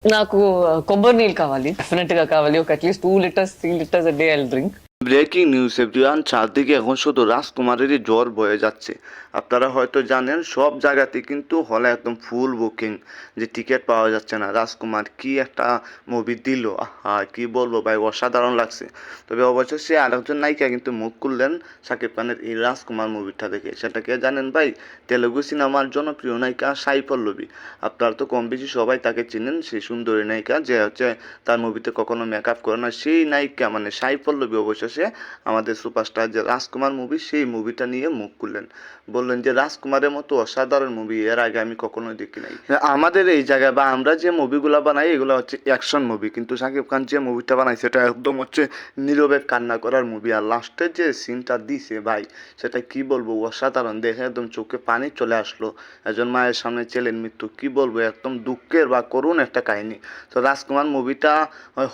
నాకు కొబ్బరి నీళ్ళు కావాలి. డెఫినిట్‌గా కావాలి. ఒక at least 2 litres, 3 litres a day I will drink. Breaking news everyone, চারদিকে এখন শুধু রাজকুমারেরই জ্বর বয়ে যাচ্ছে। আপনারা হয়তো জানেন সব জায়গাতে কিন্তু হলে একদম ফুল বুকিং, যে টিকিট পাওয়া যাচ্ছে না। রাজকুমার কি একটা মুভি দিল, আহা কি বলবো ভাই, অসাধারণ লাগছে। তবে অবশেষে আরেকজন নায়িকা কিন্তু মুখ খুললেন শাকিব খানের এই রাজকুমার মুভিটা দেখে। সেটা কে জানেন ভাই? তেলুগু সিনেমার জনপ্রিয় নায়িকা সাই পল্লবী। আপনারা তো কম বেশি সবাই তাকে চিনেন, সেই সুন্দরী নায়িকা যে হচ্ছে তার মুভিতে কখনো মেকআপ করে না, সেই নায়িকা মানে সাই পল্লবী অবশেষে আমাদের সুপারস্টার যে রাজকুমার মুভি, সেই মুভিটা নিয়ে মুখ খুললেন। বললেন যে রাজকুমারের মতো অসাধারণ মুভি এর আগে আমি কখনোই দেখি নাই। আমাদের এই জায়গায় বা আমরা যে মুভিগুলো বানাই এগুলো হচ্ছে অ্যাকশন মুভি, কিন্তু শাকিব খান যে মুভিটা বানাই সেটা একদম হচ্ছে নীরবে কান্না করার মুভি। আর লাস্টের যে সিনটা দিছে ভাই, সেটা কি বলবো, অসাধারণ। দেখে একদম চোখে পানি চলে আসলো। একজন মায়ের সামনে ছেলের মৃত্যু, কি বলবো, একদম দুঃখের বা করুণ একটা কাহিনী। তো রাজকুমার মুভিটা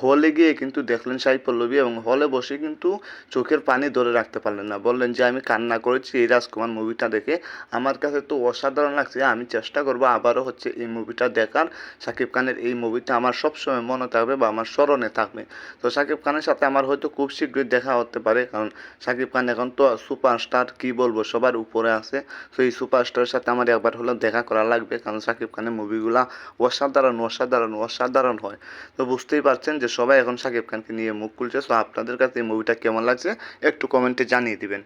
হলে গিয়ে কিন্তু দেখলেন সাই পল্লবী, এবং হলে বসে কিন্তু চোখের পানি ধরে রাখতে পারলেন না। বললেন যে আমি কান্না করেছি এই রাজকুমার মুভিটা দেখে, আমার কাছে তো অসাধারণ লাগছে। আমি চেষ্টা করবো আবারও হচ্ছে এই মুভিটা দেখার। শাকিব খানের এই মুভিটা আমার সবসময় মনে থাকবে বা আমার স্মরণে থাকবে। তো শাকিব খানের সাথে আমার হয়তো খুব শীঘ্রই দেখা হতে পারে, কারণ শাকিব খান এখন তো সুপারস্টার, কি বলবো, সবার উপরে আছে। তো এই সুপারস্টারের সাথে আমার একবার হলেও দেখা করা লাগবে, কারণ শাকিব খানের মুভিগুলা অসাধারণ অসাধারণ অসাধারণ হয়। তো বুঝতেই পারছেন যে সবাই এখন শাকিব খানকে নিয়ে মুখ খুলছে। তো আপনাদের কাছে এই মুভিটা কেমন লাগছে একটু কমেন্টে জানিয়ে দিবেন।